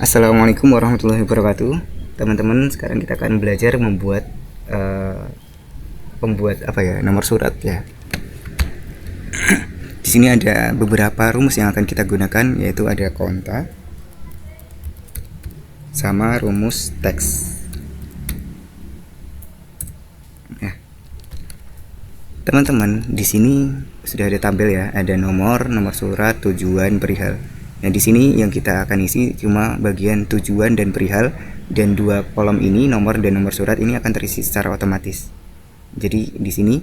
Assalamualaikum warahmatullahi wabarakatuh. Teman-teman, sekarang kita akan belajar membuat nomor surat ya. Di sini ada beberapa rumus yang akan kita gunakan, yaitu ada konta sama rumus teks. Ya. Teman-teman, di sini sudah ada tabel ya, ada nomor surat, tujuan, perihal. Nah, di sini yang kita akan isi cuma bagian tujuan dan perihal, dan dua kolom ini, nomor dan nomor surat, ini akan terisi secara otomatis. Jadi di sini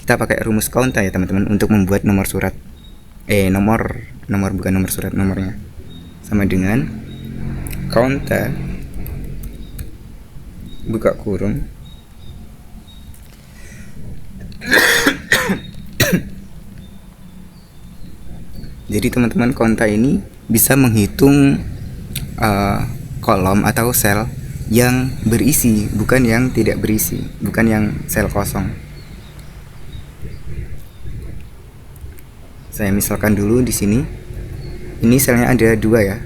kita pakai rumus konta ya teman-teman untuk membuat nomor surat. Nomor bukan nomor surat, nomornya sama dengan konta buka kurung jadi teman-teman, konta ini bisa menghitung kolom atau sel yang berisi, bukan yang tidak berisi, bukan yang sel kosong. Saya misalkan dulu di sini, ini selnya ada 2 ya,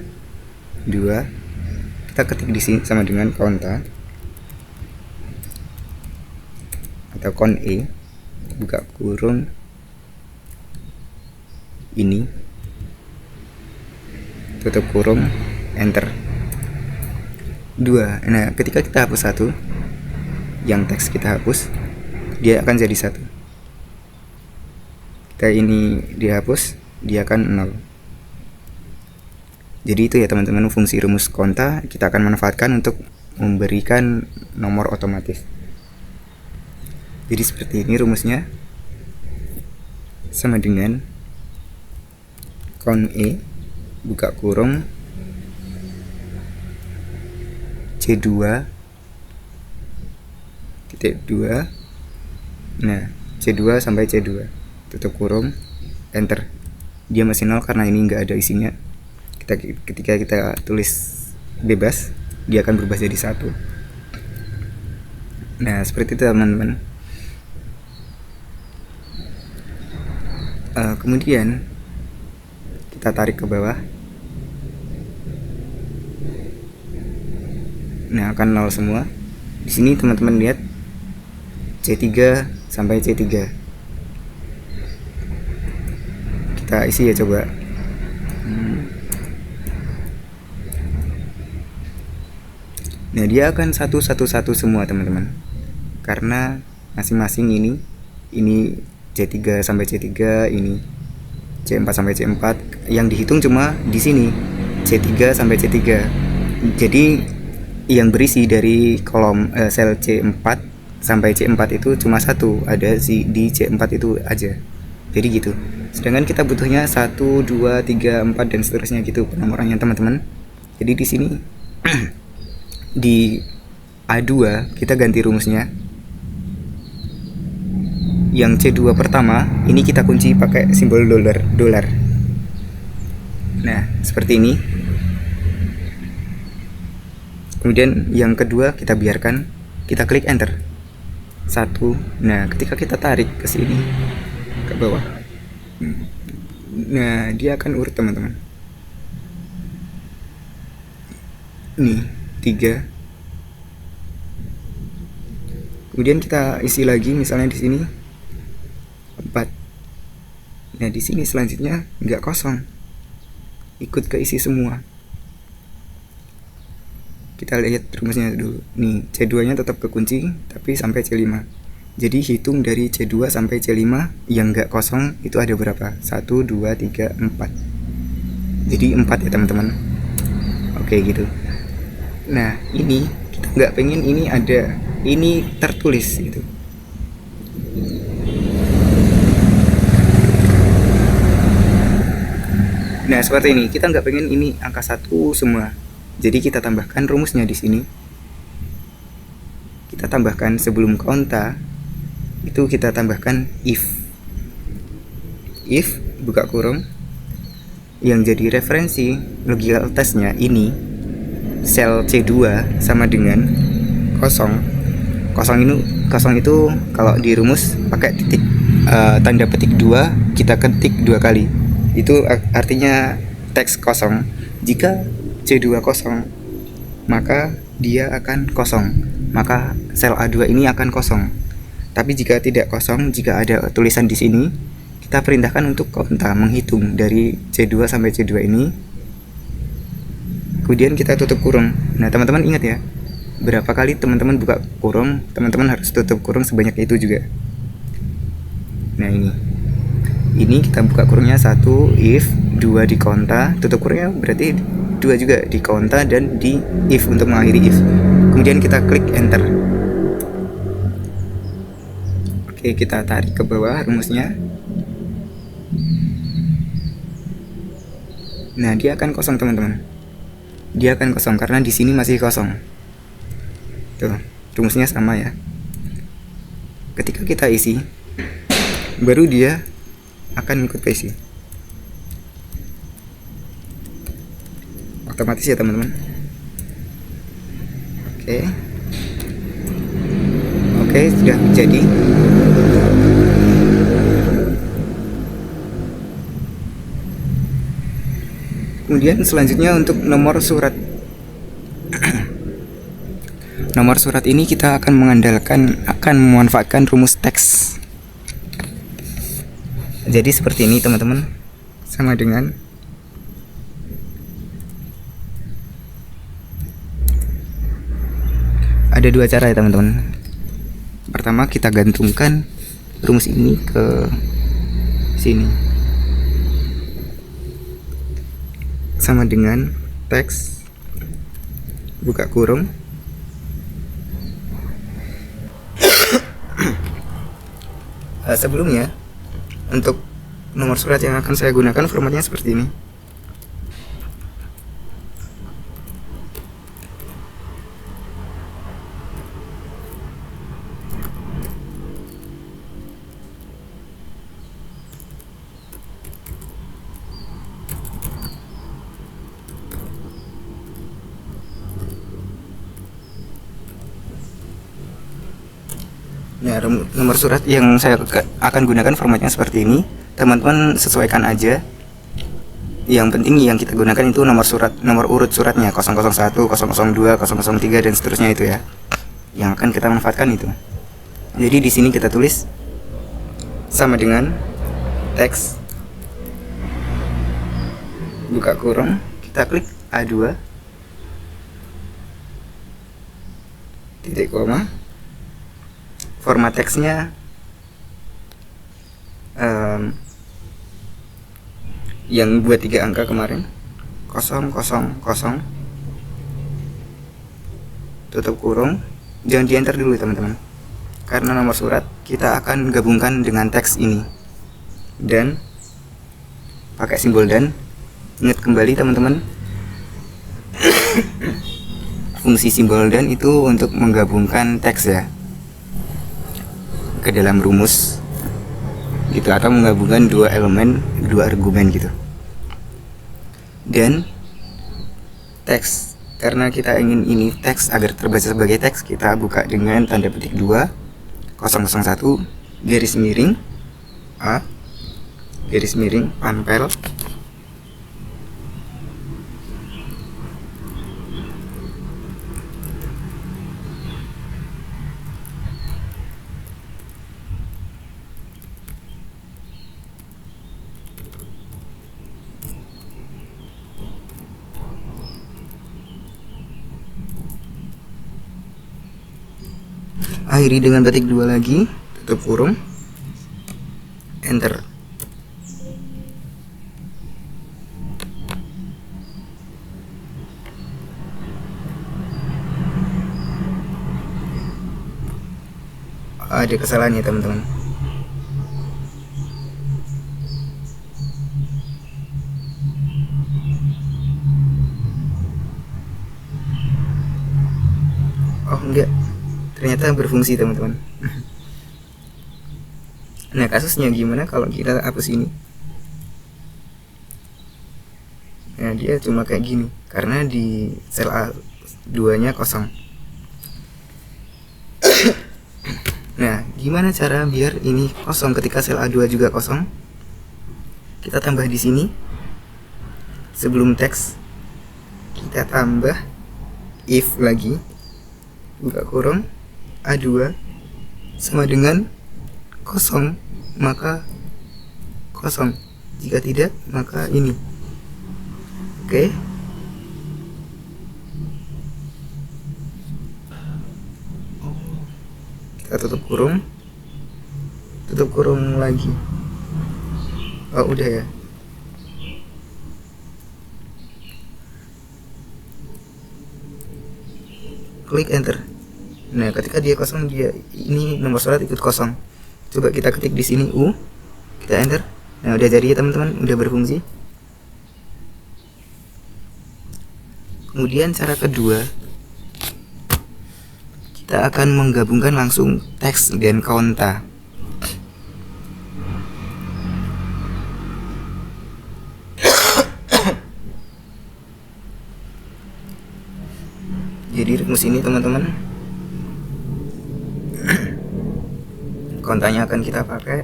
2. Kita ketik di sini sama dengan konta atau kon e buka kurung ini, tutup kurung, enter 2. Nah, ketika kita hapus 1, yang teks kita hapus, dia akan jadi 1. Kita ini dihapus, dia akan 0. Jadi itu ya teman-teman, fungsi rumus konta kita akan manfaatkan untuk memberikan nomor otomatis. Jadi seperti ini rumusnya, sama dengan kon e buka kurung C2 titik 2. Nah, C2 sampai C2, tutup kurung, enter. Dia masih 0 karena ini enggak ada isinya. Ketika kita tulis bebas, dia akan berubah jadi 1. Nah, seperti itu teman-teman. Kemudian kita tarik ke bawah. Nah, akan 0 semua. Di sini teman-teman lihat C3 sampai C3. Kita isi ya coba. Nah, dia akan 111 semua teman-teman. Karena masing-masing ini C3 sampai C3, ini C4 sampai C4. Yang dihitung cuma di sini C3 sampai C3. Jadi yang berisi dari kolom sel C4 sampai C4 itu cuma 1, ada di C4 itu aja. Jadi gitu. Sedangkan kita butuhnya 1, 2, 3, 4 dan seterusnya gitu penomorannya teman-teman. Jadi di sini di A2 kita ganti rumusnya. Yang C2 pertama ini kita kunci pakai simbol dolar. Nah, seperti ini. Kemudian yang kedua kita biarkan, kita klik enter 1. Nah, ketika kita tarik ke sini ke bawah, nah dia akan urut teman-teman. Nih 3. Kemudian kita isi lagi, misalnya di sini 4. Nah, di sini selanjutnya nggak kosong, ikut keisi semua. Kita lihat rumusnya dulu. Nih, C2 nya tetap kekunci tapi sampai C5. Jadi hitung dari C2 sampai C5 yang nggak kosong itu ada berapa? 1, 2, 3, 4. Jadi 4 ya teman-teman. Oke gitu. Nah, ini kita nggak pengen ini ada, ini tertulis gitu. Nah, seperti ini. Kita nggak pengen ini angka 1 semua. Jadi kita tambahkan rumusnya di sini. Kita tambahkan sebelum konta itu kita tambahkan if buka kurung, yang jadi referensi logical testnya ini sel C2 sama dengan 0. Kosong itu kalau di rumus pakai titik tanda petik 2, kita ketik 2 kali. Itu artinya teks kosong. Jika C2 kosong, maka dia akan kosong. Maka sel A2 ini akan kosong. Tapi jika tidak kosong, jika ada tulisan di sini, kita perintahkan untuk konta menghitung dari C2 sampai C2 ini. Kemudian kita tutup kurung. Nah, teman-teman ingat ya, berapa kali teman-teman buka kurung, teman-teman harus tutup kurung sebanyak itu juga. Nah, ini kita buka kurungnya 1 if, 2 di konta, tutup kurungnya berarti 2 juga di konta dan di if untuk mengakhiri if. Kemudian kita klik enter. Oke, kita tarik ke bawah rumusnya. Nah, dia akan kosong teman-teman. Dia akan kosong karena di sini masih kosong. Tuh, rumusnya sama ya. Ketika kita isi, baru dia akan ikut isi. Otomatis ya teman-teman. Oke, sudah jadi. Kemudian selanjutnya untuk nomor surat. Nomor surat ini kita akan memanfaatkan rumus teks. Jadi seperti ini teman-teman, sama dengan ada dua cara ya teman-teman. Pertama, kita gantungkan rumus ini ke sini, sama dengan teks buka kurung sebelumnya untuk nomor surat yang akan saya gunakan formatnya seperti ini. Nah, nomor surat yang saya akan gunakan formatnya seperti ini. Teman-teman sesuaikan aja. Yang penting yang kita gunakan itu nomor urut suratnya 001, 002, 003 dan seterusnya itu ya. Yang akan kita manfaatkan itu. Jadi di sini kita tulis sama dengan teks buka kurung, kita klik A2 titik koma. Format teksnya yang buat 3 angka kemarin 000, tutup kurung. Jangan di enter dulu teman-teman, karena nomor surat kita akan gabungkan dengan teks ini dan pakai simbol dan. Ingat kembali teman-teman, fungsi simbol dan itu untuk menggabungkan teks ya ke dalam rumus gitu, atau menggabungkan dua elemen, dua argumen gitu. Dan teks, karena kita ingin ini teks agar terbaca sebagai teks, kita buka dengan tanda petik 2 001 garis miring A garis miring panpel akhiri dengan petik 2 lagi, tutup kurung, enter. Ada kesalahan ya teman-teman. Oh enggak, ternyata berfungsi teman-teman. Nah, kasusnya gimana kalau kita hapus ini? Nah, dia cuma kayak gini karena di sel A2 nya kosong. Nah, gimana cara biar ini kosong ketika sel A2 juga kosong? Kita tambah di sini sebelum teks kita tambah if lagi, buka kurung A2 sama dengan kosong, maka kosong. Jika tidak, maka ini. Oke. Kita tutup kurung lagi. Oh, udah ya. Klik enter. Nah, ketika dia kosong, dia ini nomor surat ikut kosong. Coba kita ketik di sini U, kita enter. Nah, udah jadi ya teman-teman, udah berfungsi. Kemudian cara kedua, kita akan menggabungkan langsung teks dan konta. Jadi rumus ini teman-teman, kontanya akan kita pakai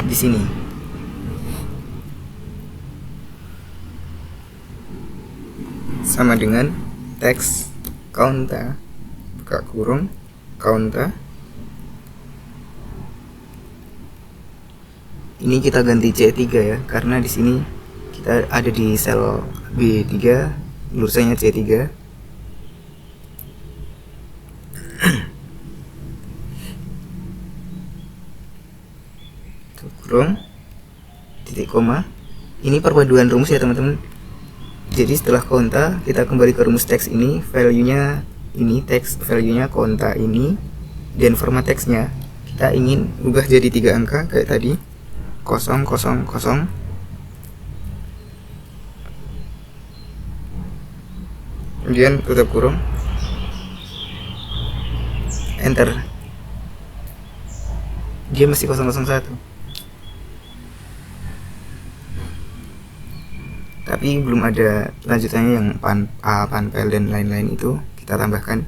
di sini. Sama dengan teks konta, buka kurung konta. Ini kita ganti C3 ya, karena di sini kita ada di sel B3, lurusannya C3. Kurung titik koma. Ini perpaduan rumus ya teman-teman. Jadi setelah konta kita kembali ke rumus teks ini, value-nya ini teks, value-nya konta ini, dan format teksnya kita ingin ubah jadi 3 angka kayak tadi, 000. Kemudian tutup kurung, enter. Dia masih 001. Tapi belum ada lanjutannya yang panpel dan lain-lain, itu kita tambahkan.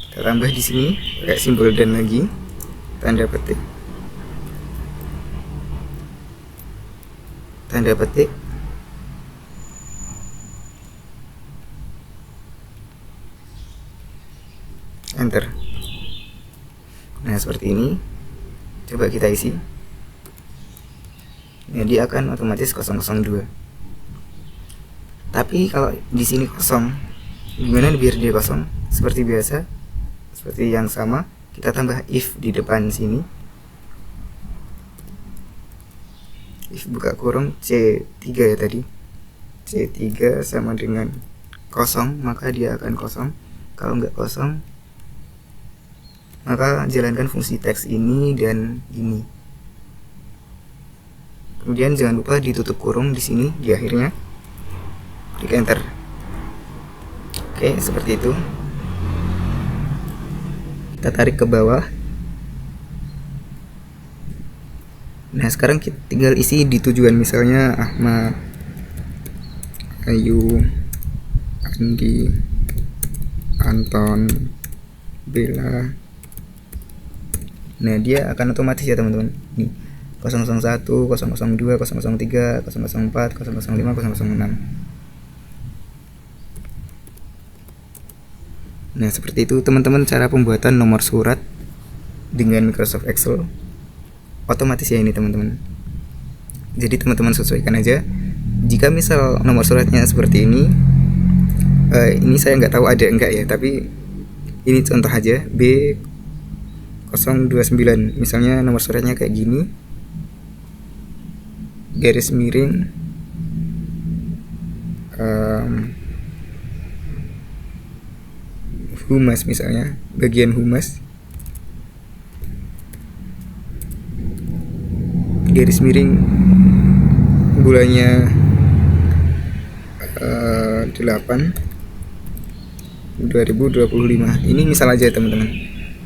Kita tambah di sini pakai simbol dan lagi tanda petik, enter. Nah, seperti ini. Coba kita isi. Nah, dia akan otomatis 002. Tapi kalau di sini kosong, gimana biar dia kosong? Seperti biasa, seperti yang sama, kita tambah if di depan sini. If buka kurung C3 ya tadi. C3 sama dengan kosong, maka dia akan kosong. Kalau nggak kosong, maka jalankan fungsi teks ini dan ini. Kemudian jangan lupa ditutup kurung di sini di akhirnya. Klik enter. Oke, seperti itu. Kita tarik ke bawah. Nah, sekarang kita tinggal isi di tujuan, misalnya Ahmad, Ayu, Andi, Anton, Bella. Nah, dia akan otomatis ya teman-teman. Nih, 001, 002, 003, 004, 005, 006. Nah, seperti itu teman-teman cara pembuatan nomor surat dengan Microsoft Excel. Otomatis ya ini teman-teman. Jadi teman-teman sesuaikan aja. Jika misal nomor suratnya seperti ini saya nggak tahu ada enggak ya, tapi ini contoh aja, B029 misalnya nomor suratnya kayak gini, garis miring humas, misalnya bagian humas, garis miring bulannya 8 2025. Ini misal aja teman-teman.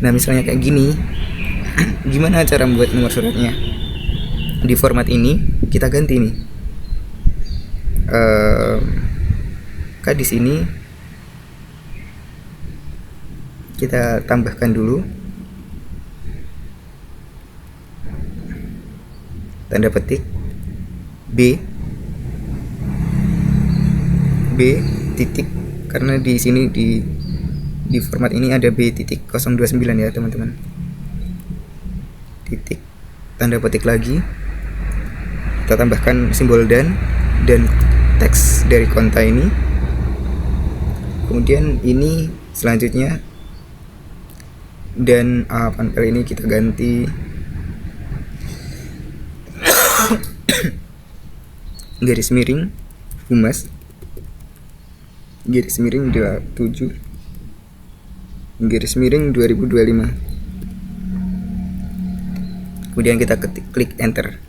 Nah, misalnya kayak gini, gimana cara membuat nomor suratnya? Di format ini kita ganti nih. Maka di sini kita tambahkan dulu tanda petik B titik, karena di sini di format ini ada B titik 029 ya teman-teman. Titik, tanda petik lagi, kita tambahkan simbol dan teks dari konta ini. Kemudian ini selanjutnya dan panel ini kita ganti garis miring humas, garis miring 27, garis miring 2025. Kemudian kita klik enter.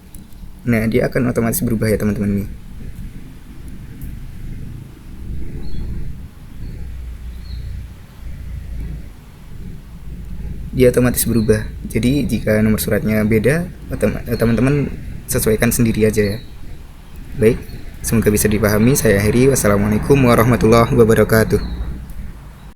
Nah, dia akan otomatis berubah ya teman-teman nih. Dia otomatis berubah. Jadi jika nomor suratnya beda, teman-teman sesuaikan sendiri aja ya. Baik, semoga bisa dipahami. Saya akhiri. Wassalamualaikum warahmatullahi wabarakatuh.